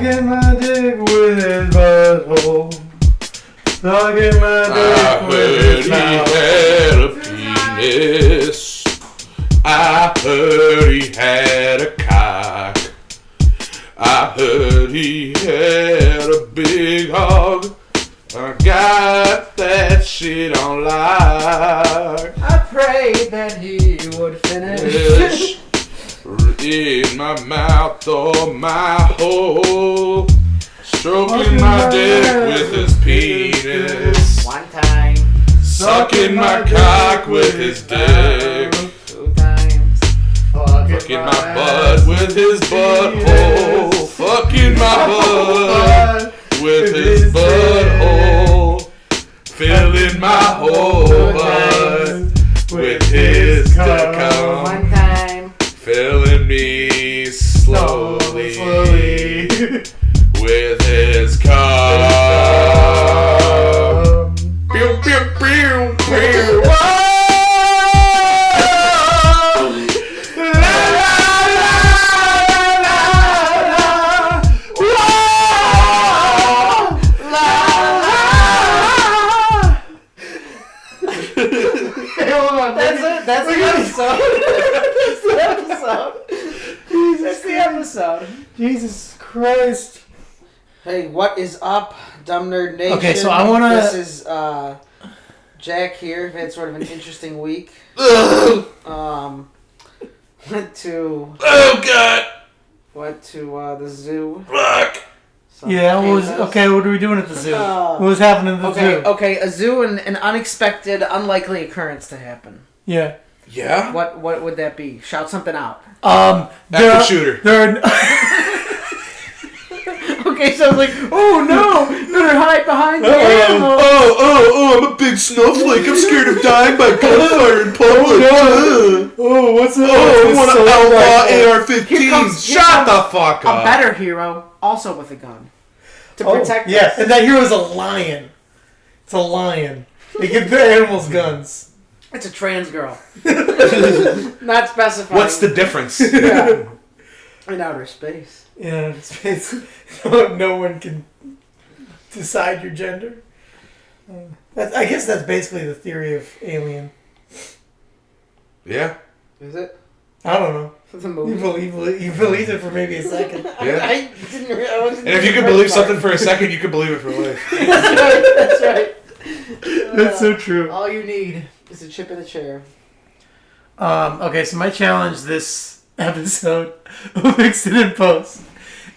Sucking my dick with his butthole. Sucking my dick with his mouth. I heard he had a penis. I heard he had a cock. I heard he had a big hog. I got that shit on lock. I prayed that he would finish. In my mouth or my hole. Stroking my dick with his penis. One time. Sucking my cock with his dick. 2 times. Fucking my butt with his butthole. Fucking my butt with his butthole. Filling my whole butt with his cum. 1 time. Filling me slowly with his cum. Pew, pew, pew, pew. That's the episode. That's the episode. Jesus Christ. Hey, what is up, Dumb Nerd Nation? Okay, so I want to... This is Jack here. I've had sort of an interesting week. Went to... Oh, God. Went to the zoo. Fuck. Yeah, what are we doing at the zoo? What was happening at the zoo? Okay, a zoo and an unexpected, unlikely occurrence to happen. Yeah. Yeah? What would that be? Shout something out. Active shooter. Okay, so I was like, oh no, better hide behind the animal. I'm a big snowflake. I'm scared of dying by gunfire in public. Oh, what's that? I want to outlaw AR-15s. Shut the fuck up. A better hero, also with a gun. To protect us. Yeah, and that hero's a lion. It's a lion. They give the animals guns. It's a trans girl. Not specifying. What's the difference? Yeah. In outer space. Yeah, space. No one can decide your gender. I guess that's basically the theory of Alien. Yeah. Is it? I don't know. The movie. You believed it for maybe a second. Yeah. I wasn't And if you could believe something for a second, you could believe it for life. That's right. That's so true. All you need is a chip in a chair. Okay, so my challenge this episode of Fix It in Post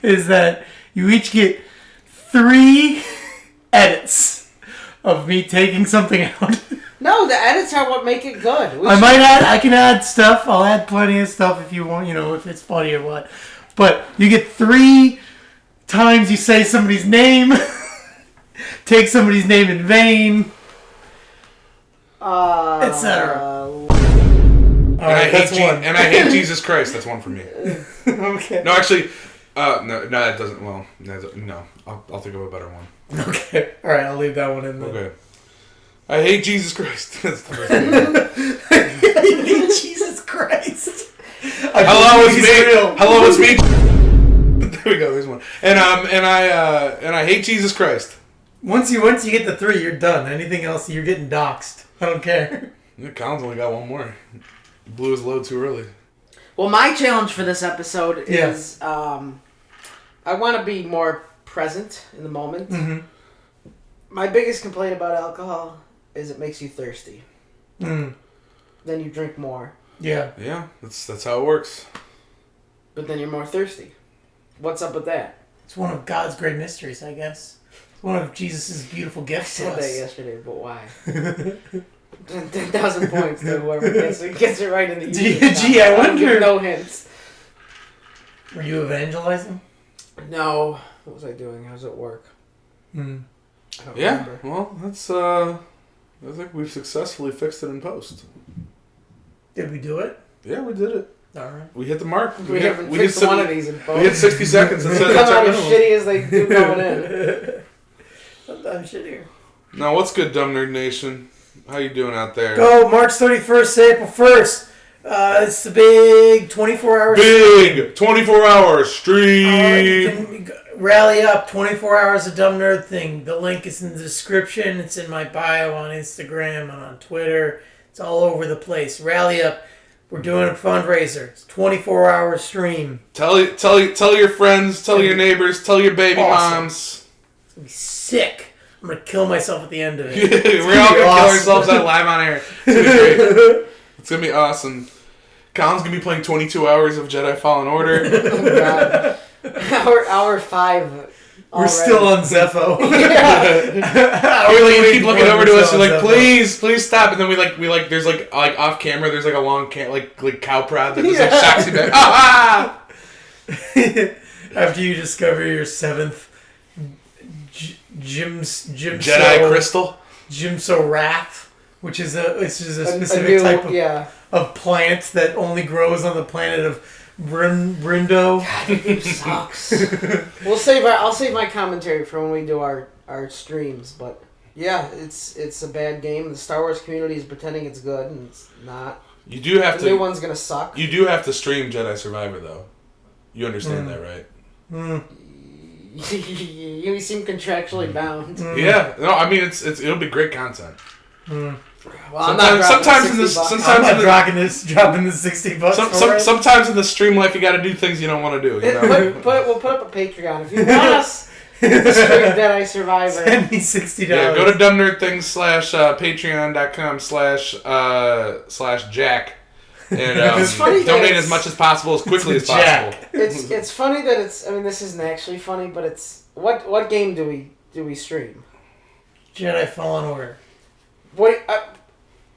is that you each get 3 edits of me taking something out. No, the edits are what make it good. I can add stuff. I'll add plenty of stuff if you want, if it's funny or what. But you get 3 times you say somebody's name, take somebody's name in vain, etc. And I hate Jesus Christ. That's one for me. Okay. No, actually, no, that doesn't. Well, no. I'll think of a better one. Okay. All right, I'll leave that one in there. Okay. I hate Jesus Christ. That's the first one. I hate Jesus Christ. Hello, it's me. There we go. There's one. And I hate Jesus Christ. Once you get the 3, you're done. Anything else, you're getting doxxed. I don't care. Colin's only got one more. He blew his load too early. Well, my challenge for this episode is I want to be more present in the moment. Mm-hmm. My biggest complaint about alcohol is it makes you thirsty. Mm. Then you drink more. Yeah. Yeah, that's how it works. But then you're more thirsty. What's up with that? It's one of God's great mysteries, I guess. It's one of Jesus' beautiful gifts to I said us. that yesterday, but why? 10,000 points to whoever gets it right in the Gee, I wonder. No hints. Were you evangelizing? No. What was I doing? How's it work? Mm. I don't Yeah, remember. well, that's I think we've successfully fixed it in post. Did we do it? Yeah, we did it. All right. We hit the mark. We haven't fixed one of these in post. We had 60 seconds. They come out as shitty as they do going in. Sometimes shittier. Now, what's good, Dumb Nerd Nation? How you doing out there? Go March 31st to April 1st. It's the big 24 hours. Big 24-hour stream. rally up, 24 hours of Dumb Nerd Thing. The link is in the description. It's in my bio on Instagram and on Twitter. It's all over the place. Rally up. We're doing a fundraiser. It's a 24-hour stream. Tell your friends, tell your neighbors, tell your baby moms. It's going to be sick. I'm going to kill myself at the end of it. We're all going to kill ourselves out live on air. It's going to be great. It's going to be awesome. Colin's going to be playing 22 hours of Jedi Fallen Order. Oh, God. Hour 5. We're still on Zepho. We keep looking over to us. We're like, please stop. And then we there's like off camera. There's like a long like cow prod that just like shocks you back. Ah! After you discover your 7th Jedi crystal, Jimso Wrath, which is a specific type of plant that only grows on the planet of Brindo. God, the game sucks. I'll save my commentary for when we do our streams, but yeah, it's a bad game. The Star Wars community is pretending it's good, and it's not. You do have the new one's gonna suck. You do have to stream Jedi Survivor, though. You understand that, right? You seem contractually bound. Yeah, no, I mean it'll be great content. Well, sometimes in this, dropping the $60. Sometimes in the stream life, you got to do things you don't want to do. You know? We'll put up a Patreon if you want us to stream Jedi Survivor. Send me $60. Yeah, go to dumbnerdthings/patreon.com/Jack and donate as much as possible as quickly as possible. It's funny that it's. I mean, this isn't actually funny, but it's what game do we stream? Jedi Fallen Order.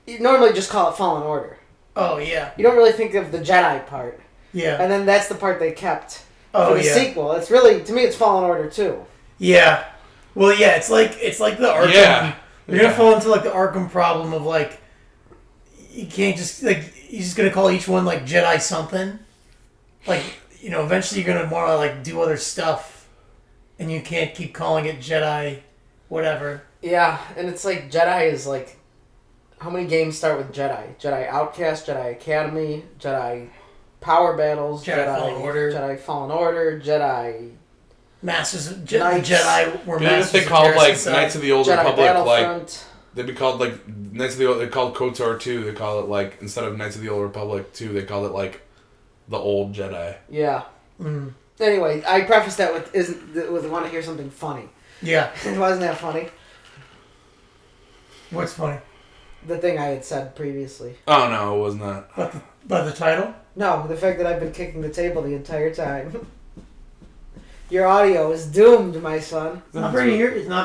You normally just call it Fallen Order. Oh, yeah. You don't really think of the Jedi part. Yeah. And then that's the part they kept for the sequel. It's really, to me, it's Fallen Order 2. Yeah. Well, yeah, it's like the Arkham. Yeah. You're going to fall into, like, the Arkham problem of, like, you can't just, like, you're just going to call each one, like, Jedi something. Like, you know, eventually you're going to want to, like, do other stuff. And you can't keep calling it Jedi whatever. Yeah, and it's like Jedi is like, how many games start with Jedi? Jedi Outcast, Jedi Academy, Jedi Power Battles, Jedi Fallen Order, Jedi Masters of Jedi were Masters they of called like Jedi. Knights of the Old Jedi Republic, like they'd be called like Knights of the Old. They called KOTOR 2. They call it like instead of Knights of the Old Republic 2, they called it like the Old Jedi. Yeah. Anyway, I prefaced that with want to hear something funny. Yeah. Wasn't that funny? What's funny? The thing I had said previously. Oh no, it was not. By the title? No, the fact that I've been kicking the table the entire time. Your audio is doomed, my son. It's not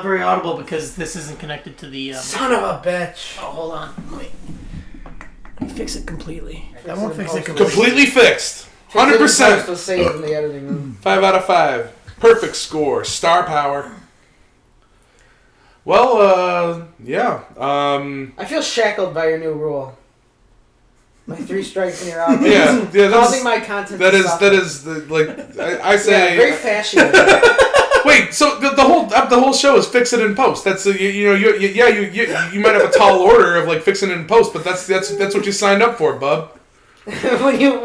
very audible because this isn't connected to the... Son of a bitch. Oh, hold on. Let me fix it completely. I won't fix it completely. Completely fixed. 100%. Was saved in the editing room. 5 out of 5. Perfect score. Star power. Well, yeah. I feel shackled by your new rule. My 3 strikes and you're out. Yeah, causing my content. That is the like I say. Yeah, very fashionable. Wait, so the whole show is fix it in post. That's you might have a tall order of like fixing it in post, but that's what you signed up for, bub. when you.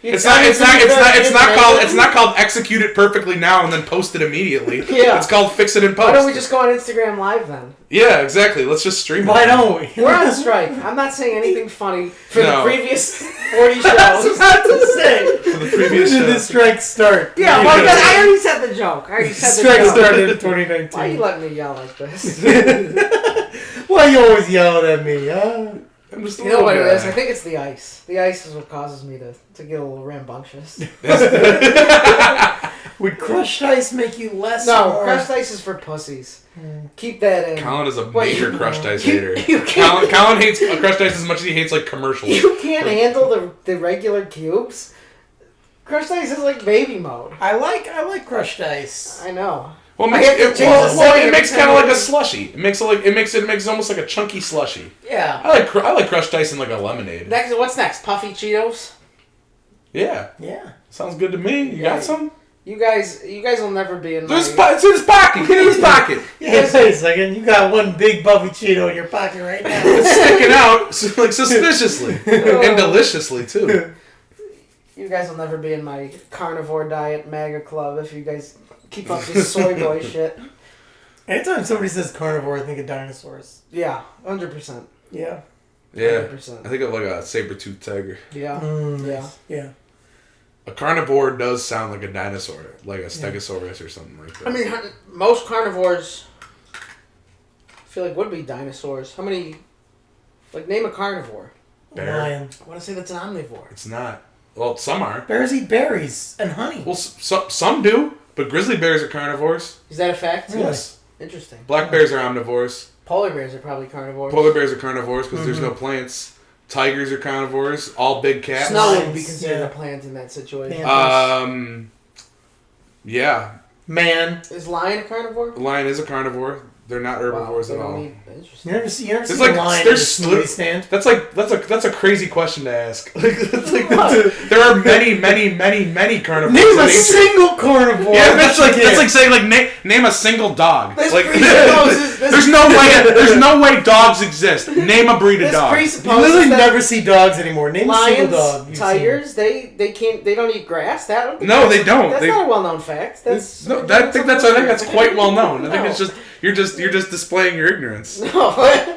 It's not called execute it perfectly now and then post it immediately. Yeah. It's called fix it in post. Why don't we just go on Instagram Live then? Yeah, exactly. Let's just stream it. Why don't we? We're on strike. I'm not saying anything funny for the previous 40 shows. I was about to say. For the previous When did the strike start? Yeah, well, I already said the joke. The strike started in 2019. Why are you letting me yell like this? Why you always yelling at me, huh? You know what it is? I think it's the ice. The ice is what causes me to get a little rambunctious. Would crushed ice make you less? No, crushed ice is for pussies. Keep that in. Colin is a major crushed ice hater. Colin hates crushed ice as much as he hates like commercials. You can't handle the regular cubes. Crushed ice is like baby mode. I like crushed ice. I know. Well, it makes kind of like a slushy. It makes almost like a chunky slushy. Yeah. I like crushed ice in like a lemonade. What's next? Puffy Cheetos? Yeah. Yeah. Sounds good to me. You got some? You guys will never be in my... It's in his pocket. Get in his pocket. Yeah, wait a second. You got one big Puffy Cheeto in your pocket right now. It's sticking out like suspiciously and deliciously too. You guys will never be in my carnivore diet MAGA club if you guys keep up this soy boy shit. Anytime somebody says carnivore, I think of dinosaurs. Yeah, 100%. Yeah. Yeah. 100%. I think of like a saber-toothed tiger. Yeah. Yeah. A carnivore does sound like a dinosaur, like a stegosaurus or something like that. I mean, most carnivores, I feel like, would be dinosaurs. How many, like, name a carnivore. Bear. Lion. I want to say that's an omnivore. It's not. Well, some are. Bears eat berries and honey. Well, some do, but grizzly bears are carnivores. Is that a fact? Really? Yes. Interesting. Black bears are omnivores. Polar bears are probably carnivores. Polar bears are carnivores because there's no plants. Tigers are carnivores. All big cats. Snow would be considered a plant in that situation. Yeah. Man. Is lion a carnivore? Lion is a carnivore. They're not herbivores at all. Interesting. You never see a like, lion in a smoothie stand? That's a crazy question to ask. There are many carnivores. Name a single carnivore. Yeah, that's like saying name a single dog. There's There's no way dogs exist. Name a breed of dog. You literally never see dogs anymore. Name a single dog. Tigers, they don't eat grass. They don't. That's not a well-known fact. I think that's quite well known. I think it's just you're just displaying your ignorance. No.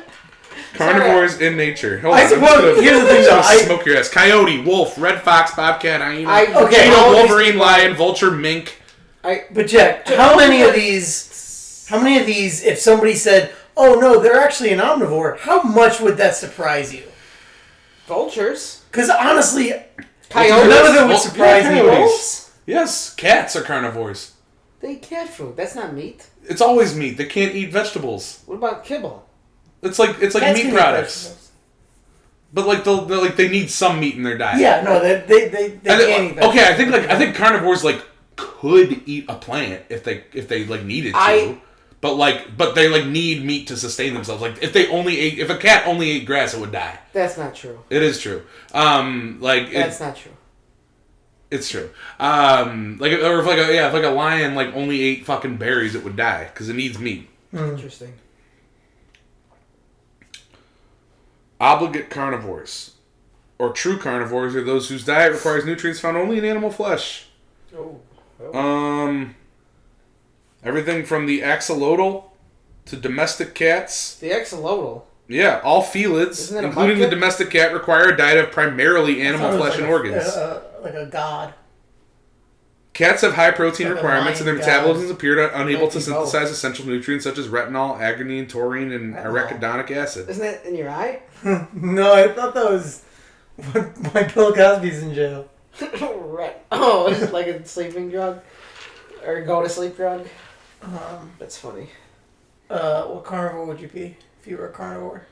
Carnivores in nature. Hold I on, suppose here's the thing though. Smoke your ass. Coyote, wolf, red fox, bobcat, hyena, cheetah, wolverine, lion, vulture, mink. But Jack, how many of these? If somebody said, "Oh no, they're actually an omnivore," how much would that surprise you? Vultures. Because honestly, coyotes. None of them would surprise me. Wolves? Yes, cats are carnivores. They eat cat food. That's not meat. It's always meat. They can't eat vegetables. What about kibble? It's like Cats meat products. But they need some meat in their diet. Yeah, no, they can't eat vegetables. Okay, I think carnivores could eat a plant if they needed to. But they need meat to sustain themselves. Like if a cat only ate grass, it would die. That's not true. It is true. That's not true. It's true. If a lion only ate fucking berries, it would die because it needs meat. Interesting. Obligate carnivores, or true carnivores, are those whose diet requires nutrients found only in animal flesh. Everything from the axolotl to domestic cats. The axolotl. Yeah, all felids, including the domestic cat, require a diet of primarily animal flesh and organs. Like a god. Cats have high protein Like requirements, and their metabolisms appear unable to both. synthesize essential nutrients such as retinol, arginine, taurine, and arachidonic acid. Isn't that in your eye? No, I thought that was why Bill Cosby's in jail. Right. Oh, it's like a sleeping drug? Or go to sleep drug? That's funny. What carnivore would you be if you were a carnivore?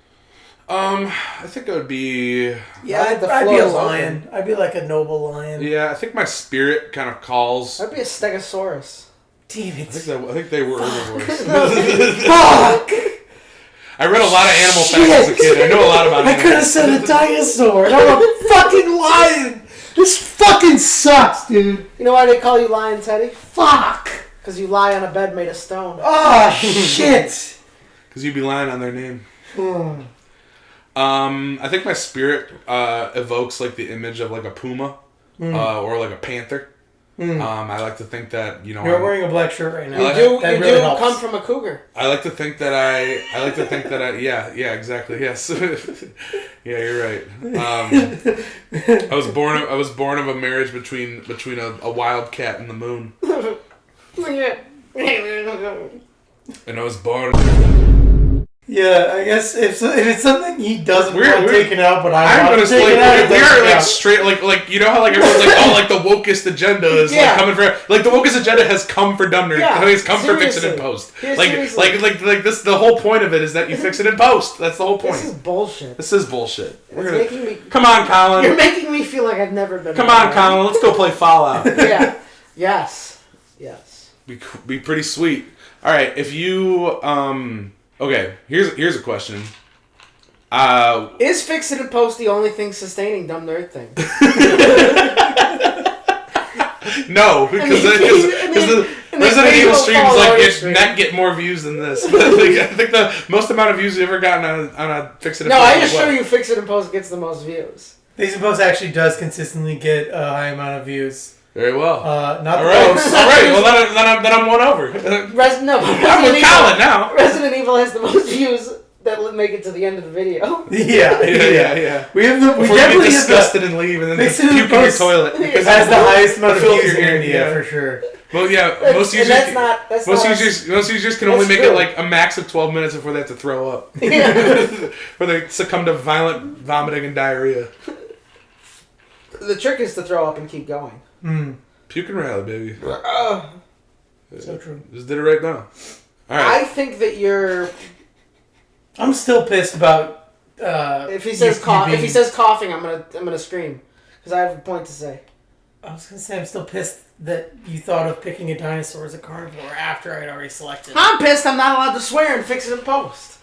I think it would be... Yeah, I'd be a lion. Open. I'd be like a noble lion. Yeah, I think my spirit kind of calls... I'd be a stegosaurus. Damn it. I think they were herbivores. Fuck! I read a lot of animal facts as a kid. I know a lot about animals. I could have said a dinosaur. I'm a fucking lion. This fucking sucks, dude. You know why they call you Lion Teddy? Fuck. Because you lie on a bed made of stone. Oh, shit. Because you'd be lying on their name. I think my spirit evokes the image of a puma or a panther. I like to think that you're wearing a black shirt right now. You do come from a cougar. I like to think that yeah exactly, yes. Yeah, you're right. I was born of a marriage between a wild cat and the moon. And I was born. Yeah, I guess if it's something he doesn't want taken out, but I'm going to take it out. We are straight you know how everyone's the Wokist agenda is coming for the Wokist agenda has come for dumb nerds. It's come for fix it in post. This the whole point of it is that you fix it in post. That's the whole point. This is bullshit. Come on, Colin. You're making me feel like I've never been. Come on, Colin. Let's go play Fallout. Yeah. Yes. Be pretty sweet. All right, if you okay, here's a question. Is fix it in post the only thing sustaining dumb nerd thing? No, because the Resident Evil streams get more views than this. I think the most amount of views you've ever gotten on a fix it in post. No, I assure you, fix it in post gets the most views. Days and Post actually does consistently get a high amount of views. Very well. Not all right. Well, then I'm won over. I'm with Colin now. Resident Evil has the most views that make it to the end of the video. Yeah. We have the before you get disgusted and leave, and then puke in your toilet. It has the highest amount of views in India for sure. Well, yeah, most users can only make it like a max of 12 minutes before they have to throw up. Or they succumb to violent vomiting and diarrhea. The trick is to throw up and keep going. Puke and rally, baby. So true. Just did it right now. All right. I think that you're... I'm still pissed about... if he says coughing, I'm gonna scream. Because I have a point to say. I was going to say, I'm still pissed that you thought of picking a dinosaur as a carnivore after I'd already selected. I'm pissed I'm not allowed to swear and fix it in post.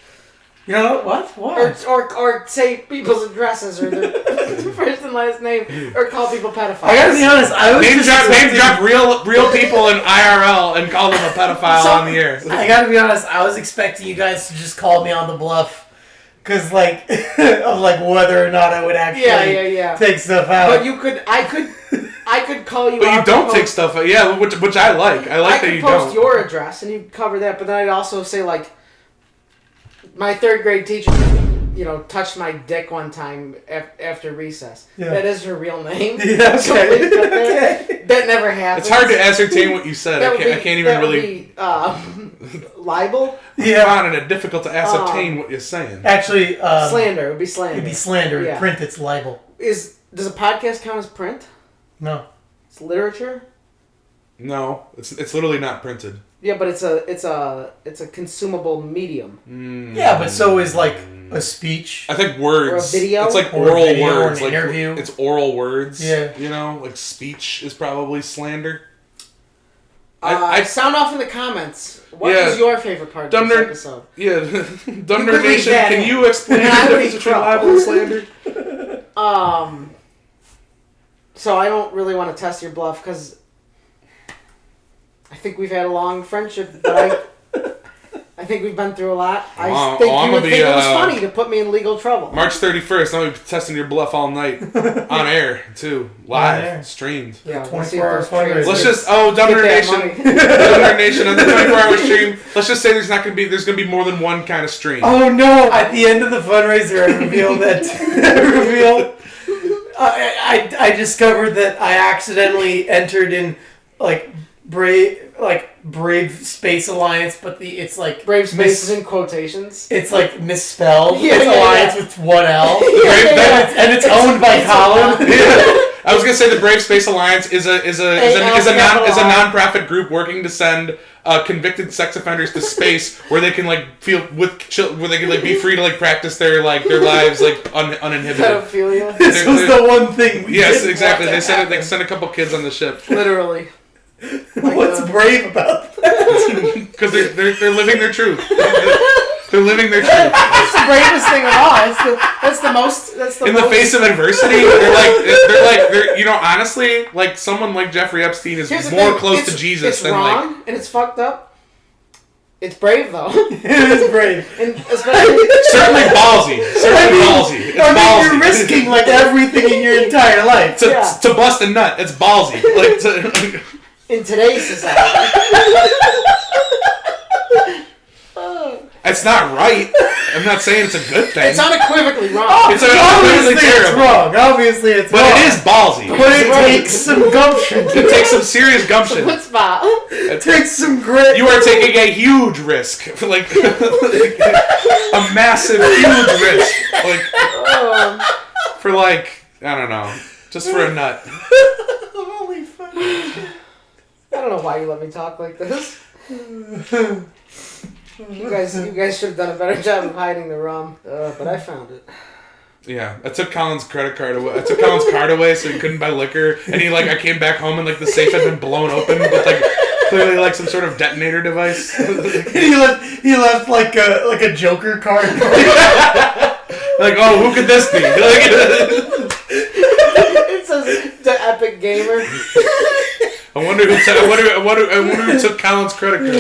You know what? What? Or say people's addresses or their first and last name, or call people pedophiles. I gotta be honest, I was name drop real people in IRL and call them a pedophile on the air. I gotta be honest, I was expecting you guys to just call me on the bluff, cause of whether or not I would actually take stuff out. But I could call you. But you don't take stuff out, yeah, which I like. I like that you don't. I could post your address and you cover that, but then I'd also say like. My third grade teacher, touched my dick one time after recess. Yeah. That is her real name. Yeah, okay. So that never happened. It's hard to ascertain what you said. I can't even really... libel? Yeah. And difficult to ascertain what you're saying. Actually... slander. It would be slander. It'd be slander. Yeah. Print, it's libel. Does a podcast count as print? No. It's literature? No. It's literally not printed. Yeah, but it's a consumable medium. Yeah, but so is like a speech. I think words. Or a video. It's like oral words. Or an interview. It's oral words. Yeah. Like speech is probably slander. I sound off in the comments. What is your favorite part of this episode? Yeah, Dumber Nation. Can you explain the difference between libel and slander? So I don't really want to test your bluff because. I think we've had a long friendship, but I think we've been through a lot. I think you would think it was funny to put me in legal trouble. March 31st, I'm going to be testing your bluff all night. On air, too. Live. Streamed. Yeah, 24-hour fundraiser. Let's just, Dumber Nation. Dumber Nation on the 24-hour stream. Let's just say there's going to be more than one kind of stream. Oh, no. At the end of the fundraiser, I revealed that... I discovered that I accidentally entered in, Brave Space Alliance, but it's like Brave Space is in quotations. It's like misspelled. It's Alliance with one L. And it's owned by Colin. I was gonna say the Brave Space Alliance is a nonprofit group working to send convicted sex offenders to space where they can be free to practice their lives uninhibited. Pedophilia. This was the one thing. Yes, exactly. They sent a couple kids on the ship. Literally. What's brave about that? Because they're living their truth. They're living their truth. That's the bravest thing of all. That's the most. In the face of adversity, they're honestly, someone like Jeffrey Epstein is more close to Jesus it's than wrong, and it's fucked up. It's brave though. It is brave, and especially certainly ballsy. It's ballsy. You're risking everything in your entire life to bust a nut. It's ballsy. In today's society. It's not right. I'm not saying it's a good thing. It's unequivocally wrong. It's unequivocally terrible. Obviously it's wrong. But it is ballsy. But it takes some gumption. It takes some serious gumption. It takes some grit. You are taking a huge risk. A massive, huge risk. For I don't know. Just for a nut. Holy fuck. I don't know why you let me talk like this. You guys should have done a better job of hiding the rum, but I found it. Yeah, I took Colin's credit card away. I took Colin's card away so he couldn't buy liquor, and I came back home and the safe had been blown open with clearly some sort of detonator device. he left a Joker card. Who could this be? It says the Epic Gamer. I wonder who took Colin's credit card.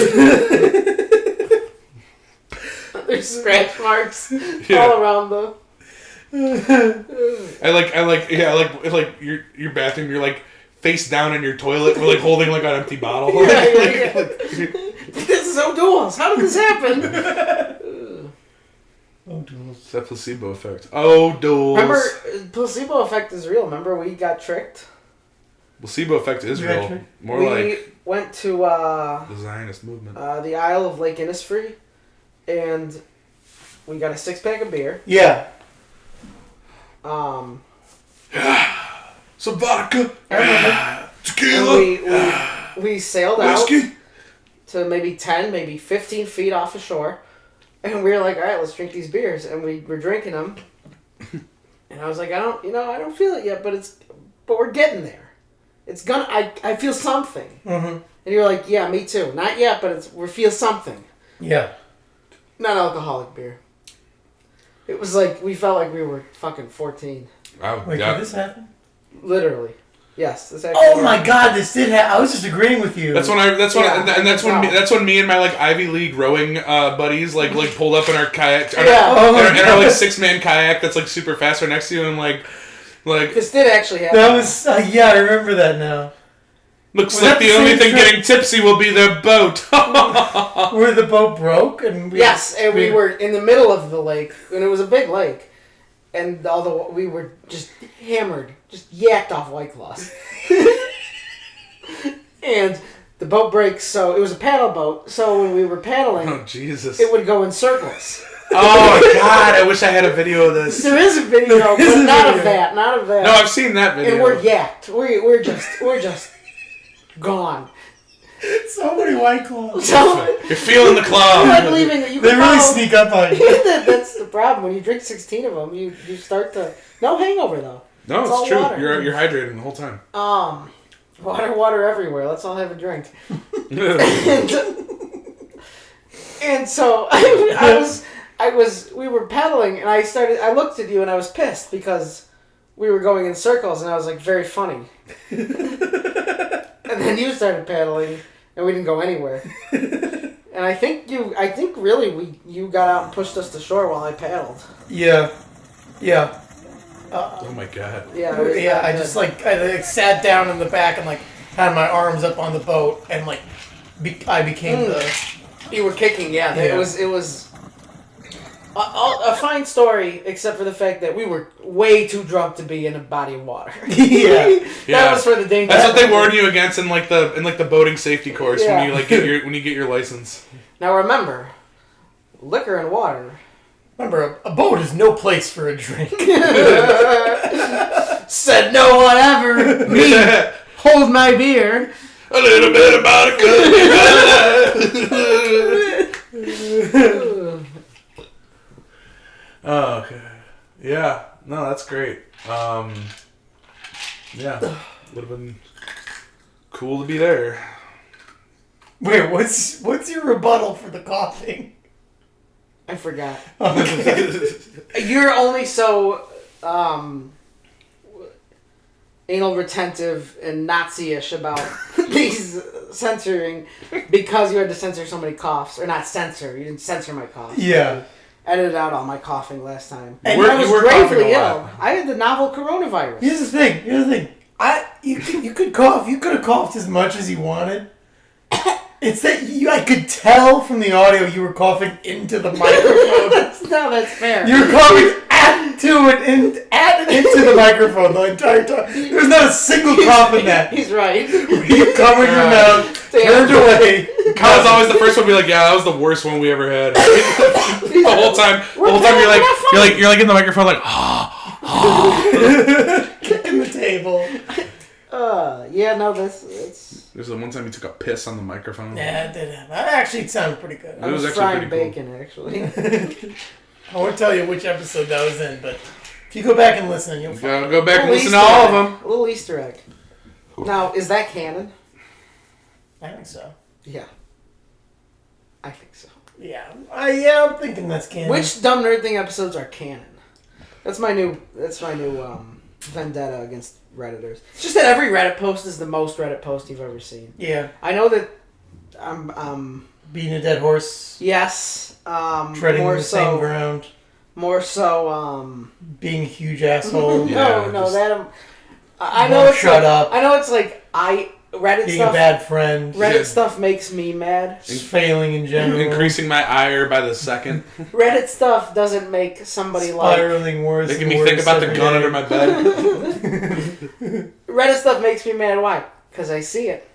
There's scratch marks all around though. I like your bathroom. You're like face down in your toilet, we're like holding like an empty bottle. This is O'Doul's. How did this happen? O'Doul's. It's that placebo effect. O'Doul's. Remember, placebo effect is real. Remember, we got tricked. Placebo effect is real. We went to the Zionist movement. The Isle of Lake Innisfree, and we got a 6-pack of beer. Yeah. Some vodka. Tequila. We sailed whiskey. out to maybe 10, maybe 15 feet off the shore, and we were like, all right, let's drink these beers, and we were drinking them. And I was like, I don't feel it yet, but we're getting there. It's gonna. I feel something. Mm-hmm. And you're like, yeah, me too. Not yet, but we feel something. Yeah. Non-alcoholic beer. It was like we felt like we were fucking 14. Wait, did this happen? Literally. Yes. This oh my God! This did happen. I was just agreeing with you. That's when me and my like Ivy League rowing buddies like pulled up in our kayak. In our like 6-man kayak that's like super fast right next to you and like. This did actually happen. That was I remember that now. Looks like the only thing getting tipsy will be their boat. Where the boat broke and we were in the middle of the lake and it was a big lake, and we were just hammered, just yacked off White Claws, and the boat breaks. So it was a paddle boat. So when we were paddling, oh Jesus, it would go in circles. Oh God! I wish I had a video of this. There is a video, but not of that. No, I've seen that video. And we're yacked. We're just gone. So many White Claws. You're feeling the claw. You're like leaving. They really sneak up on you. That's the problem. When you drink 16 of them, you start to no hangover though. No, it's true. Water. You're hydrating the whole time. Water everywhere. Let's all have a drink. and so we were paddling, and I looked at you, and I was pissed because we were going in circles, and I was like, very funny. And then you started paddling, and we didn't go anywhere. And I think really you got out and pushed us to shore while I paddled. Yeah. Oh my God. Yeah. I just I sat down in the back and had my arms up on the boat, and I became You were kicking, yeah. It was a fine story, except for the fact that we were way too drunk to be in a body of water. That was for the danger. That's what they warn you against in the boating safety course when you get your license. Now remember, liquor and water. Remember, a boat is no place for a drink. Said no one ever. Me, hold my beer. A little bit about it. Oh, okay. Yeah. No, that's great. Yeah. Would have been cool to be there. Wait, what's your rebuttal for the coughing? I forgot. You're only so anal retentive and Nazi-ish about these censoring because you had to censor so many coughs. Or not censor. You didn't censor my coughs. Yeah. Edited out all my coughing last time. And I was gravely ill. I had the novel coronavirus. Here's the thing. You could cough. You could have coughed as much as you wanted. It's that I could tell from the audio you were coughing into the microphone. That's fair. You were coughing into the microphone the entire time. There's not a single cough in that. He's right. You covered your mouth, turned away. Kyle's always the first one to be like, yeah, that was the worst one we ever had. The whole time you're in the microphone kicking the table. There's the one time you took a piss on the microphone. Yeah, it did happen. Actually, it sounded pretty good. I was frying bacon, actually. I won't tell you which episode that was in, but if you go back and listen, you'll find Go back and listen to all of them. A little Easter egg. Now, is that canon? I think so. Yeah. I think so. Yeah. I'm thinking that's canon. Which Dumb Nerd Thing episodes are canon? That's my new vendetta against Redditors. It's just that every Reddit post is the most Reddit post you've ever seen. Yeah. I know that I'm beating a dead horse. Yes. Treading the same ground. More so, being a huge asshole. I know it's shut up. I know it's like Reddit being stuff. a bad friend. Reddit stuff makes me mad. Just failing in general. Increasing my ire by the second. Reddit stuff doesn't make somebody spiraling worse. Making me think about the gun under my bed. Reddit stuff makes me mad. Why? Because I see it.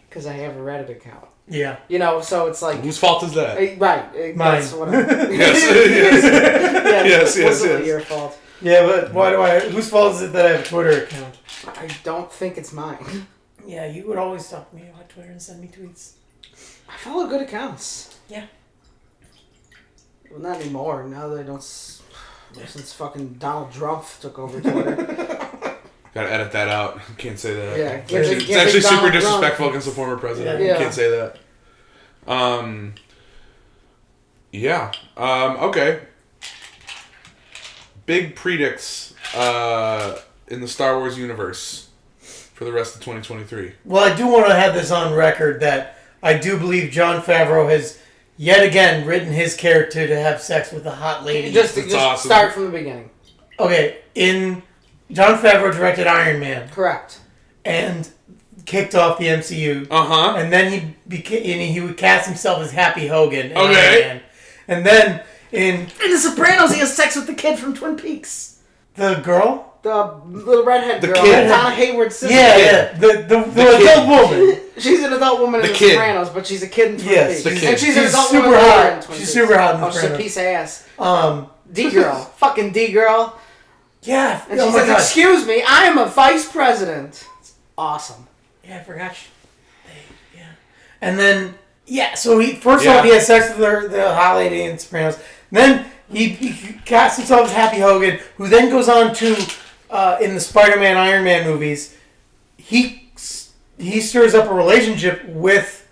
Because I have a Reddit account. Yeah. You know, so it's like... Whose fault is that? Right. Mine. That's what I'm... Yes. Yes. Your fault. Yeah, but whose fault is it that I have a Twitter account? I don't think it's mine. Yeah, you would always talk to me about Twitter and send me tweets. I follow good accounts. Yeah. Well, not anymore. Now that I don't... Since fucking Donald Trump took over Twitter. Gotta edit that out. Can't say that. Yeah. It's actually super disrespectful against the former president. Yeah. You can't say that. Okay. Big predicts in the Star Wars universe for the rest of 2023. Well, I do want to have this on record that I do believe Jon Favreau has yet again written his character to have sex with a hot lady. Just awesome. Start from the beginning. Okay, Jon Favreau directed Iron Man. Correct. And kicked off the MCU. Uh-huh. And then he would cast himself as Happy Hogan in Iron Man. And then in The Sopranos, he has sex with the kid from Twin Peaks. The girl? The little redhead girl. Kid. Donna Hayward's sister. Yeah. The adult woman. She's an adult woman in The Sopranos, but she's a kid in Twin Peaks. The kid. And she's an adult super woman hot. in Twin Peaks. She's super hot in The She's a Sopranos. piece of ass. D-girl. Fucking D-girl. Yeah. And she says, "Excuse me, I am a vice president." It's awesome. Yeah, I forgot. Yeah. And then, so he first off, he has sex with the hot lady in Sopranos. Then he casts himself as Happy Hogan, who then goes on to, in the Spider-Man, Iron Man movies, he stirs up a relationship with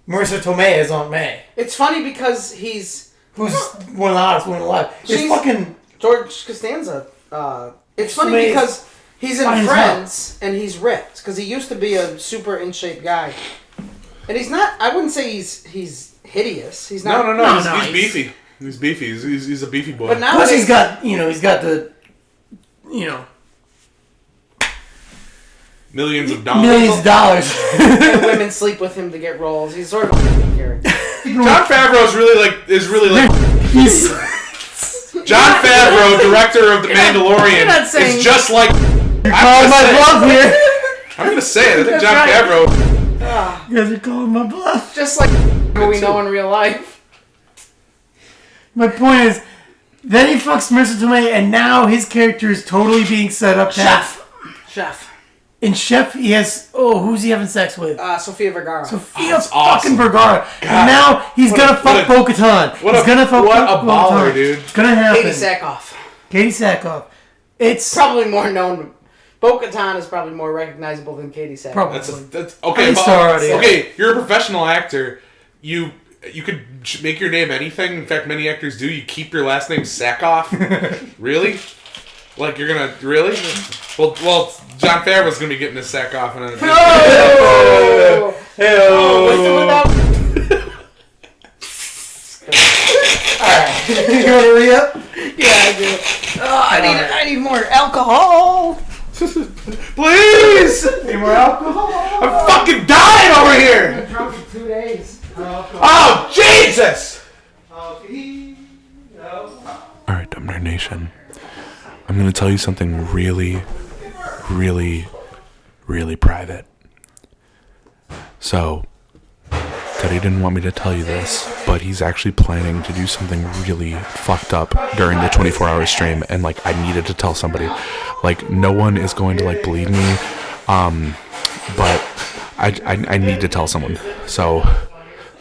Marissa Tomei as Aunt May. It's funny because who's one of the hottest women alive. It's fucking... George Costanza. It's funny because he's in Friends and he's ripped because he used to be a super in shape guy, and he's not. I wouldn't say he's hideous. He's not. No. He's beefy. He's beefy. He's a beefy boy. But now plus he's got the millions of dollars. And women sleep with him to get roles. He's sort of a character. Jon Favreau is really like. Jon Favreau, director of The Mandalorian, is just like... You're calling my bluff here. I'm going to say it. I think Jon Favreau... You guys are calling my bluff. Just like who we know in real life. My point is, then he fucks Marissa Tomei, and now his character is totally being set up to Chef. In Chef, he has... who's he having sex with? Sofia Vergara. Sofia fucking Vergara. And now he's gonna fuck Bo-Katan. What a baller, dude. It's gonna happen. Katie Sackhoff. It's... probably more known... Bo-Katan is probably more recognizable than Katie Sackhoff. Probably. That's okay. Okay, you're a professional actor. You could make your name anything. In fact, many actors do. You keep your last name Sackhoff. Really? Like, you're gonna... Really? Well, Jon Favreau's gonna be getting his sack off in a... Alright. You wanna re-up? Yeah, I do. I need more alcohol. Please! Need more alcohol? I'm fucking dying over here! I've been drunk for 2 days. Oh, Jesus! Alright, Dumb Nerd Nation. I'm gonna tell you something really, really, really private. So, Teddy didn't want me to tell you this, but he's actually planning to do something really fucked up during the 24-hour stream, and, like, I needed to tell somebody. Like, no one is going to, like, believe me, but I need to tell someone. So,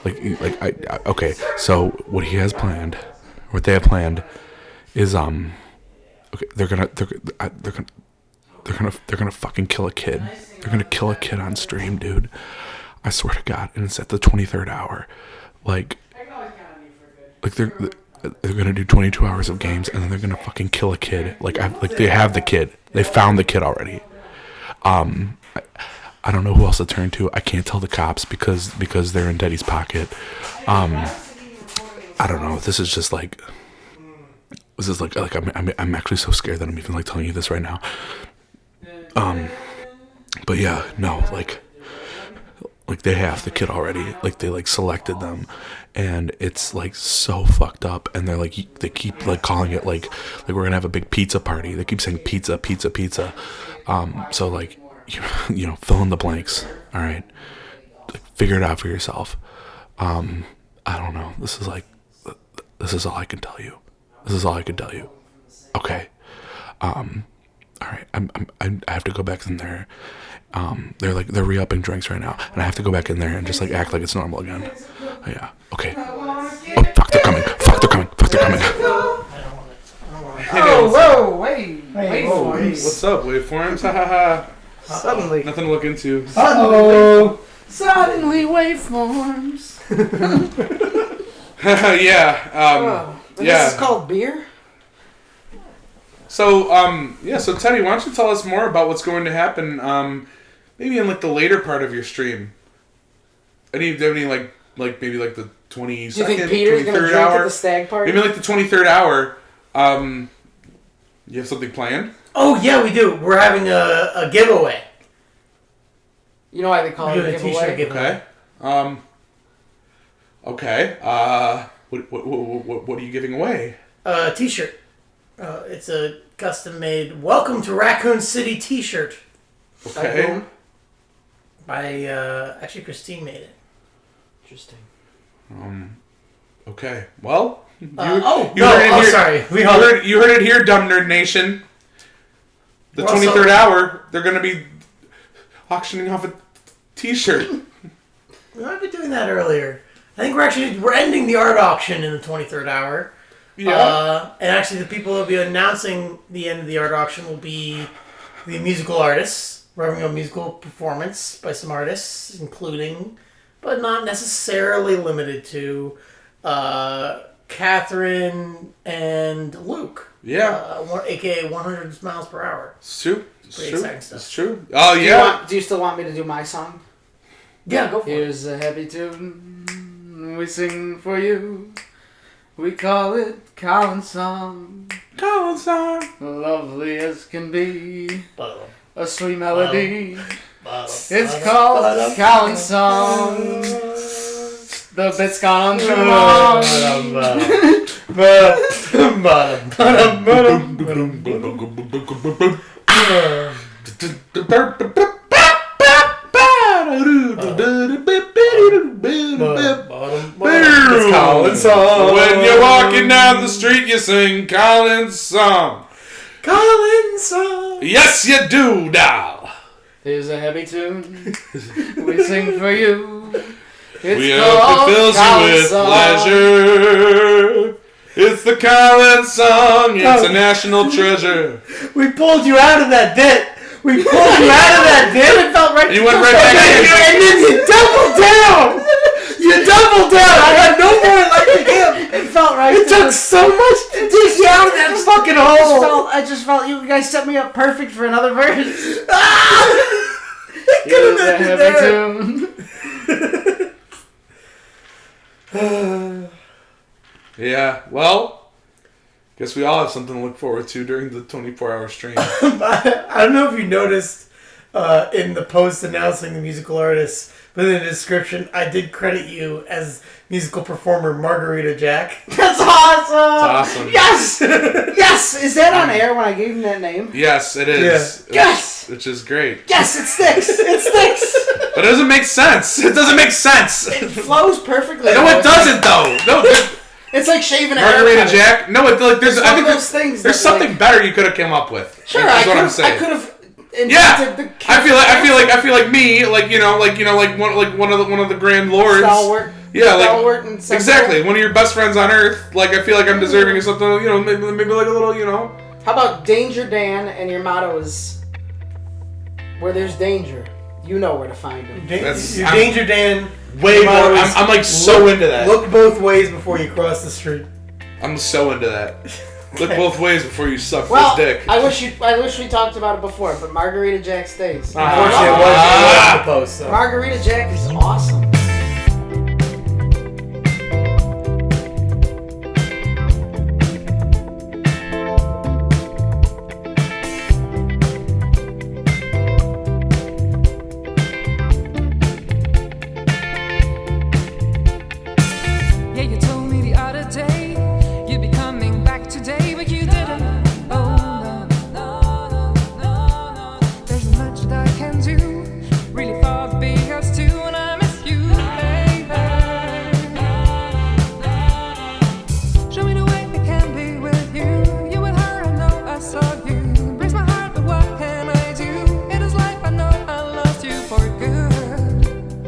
okay, so what they have planned is, okay, they're gonna fucking kill a kid. They're gonna kill a kid on stream, dude. I swear to God, and it's at the 23rd hour. Like they're gonna do 22 hours of games, and then they're gonna fucking kill a kid. Like they have the kid. They found the kid already. I don't know who else to turn to. I can't tell the cops because they're in Daddy's pocket. I don't know. This is this is like I'm actually so scared that I'm even like telling you this right now. But yeah, no, like they have the kid already. Like they like selected them, and it's like so fucked up. And they're like they keep like calling it like we're gonna have a big pizza party. They keep saying pizza, pizza, pizza. So like you know, fill in the blanks. All right, like, figure it out for yourself. I don't know. This is all I can tell you. This is all I can tell you. Okay. All right. I have to go back in there. They're re-upping drinks right now, and I have to go back in there and just like act like it's normal again. Yeah. Okay. Oh fuck! They're coming. Fuck! They're coming. Fuck! They're coming. Oh, whoa, wait, waveforms. What's up, waveforms? Ha ha ha. Suddenly. Nothing to look into. Suddenly waveforms. Yeah. This is called beer? So, so Teddy, why don't you tell us more about what's going to happen, maybe in like the later part of your stream? Any like maybe like the 22nd, Do you think Peter's going to drink hour? at the stag party? Maybe like the 23rd hour. You have something planned? Oh yeah, we do. We're having a giveaway. You know why they call it a giveaway? giveaway? Okay. What are you giving away? A t-shirt. It's a custom-made "Welcome to Raccoon City" t-shirt. Okay. By actually Christine made it. Interesting. Okay. Well. Sorry. You heard it here, Dumb Nerd Nation. The 23rd hour, they're going to be auctioning off a t-shirt. We might be doing that earlier. I think we're ending the art auction in the 23rd hour. Yeah. And actually the people that will be announcing the end of the art auction will be the musical artists. We're having a musical performance by some artists, including, but not necessarily limited to, Catherine and Luke. Yeah. AKA 100 miles per hour. It's true. Exciting stuff. It's true. Oh, yeah. Do you still want me to do my song? Yeah, go for it. Here's a happy tune we sing for you. We call it Colin's Song. Colin's Song. Lovely as can be. Ba-dum. A sweet melody. Ba-dum. It's called Colin's Song. The bit's gone too long. It's Colin's Song. When you're walking down the street, you sing Colin's Song. Colin's Song. Yes, you do, doll. Here's a happy tune we sing for you. It's We hope it fills you with pleasure. It's the Colin's Song. It's a national treasure. We pulled you out of that bit. We pulled you out of that bit. It felt right. You went right back in. And then you doubled down. You doubled down. I had no more like him. It felt right. It took so much to dig you out of that fucking hole. I just felt you guys set me up perfect for another verse. Here's a happy tune. Yeah, well, guess we all have something to look forward to during the 24-hour stream. I don't know if you noticed in the post announcing the musical artists, but in the description, I did credit you as musical performer Margarita Jack. That's awesome! It's awesome. Yes! Yes! Is that on air when I gave him that name? Yes, it is. Yeah. Yes! Which is great. Yes, it sticks! It sticks! But it doesn't make sense. It doesn't make sense. It flows perfectly. No, it doesn't, though. No, it's like shaving a Margarita haircut. Jack. No, there's. I think those things. There's something better you could have come up with. Sure, That's what I'm saying. I could have. Yeah, I feel like me, like one of the grand lords. Stalwart. Yeah, Stalwart and exactly. One of your best friends on earth. Like I feel like I'm deserving of something. Maybe like a little. How about Danger Dan and your motto is, where there's danger, you know where to find him. Danger Dan. Way more. I'm like so into that. Look both ways before you cross the street. I'm so into that. Look both ways before you suck Well, this dick. I wish we talked about it before, but Margarita Jack stays. Unfortunately, it was the post. So. Margarita Jack is awesome.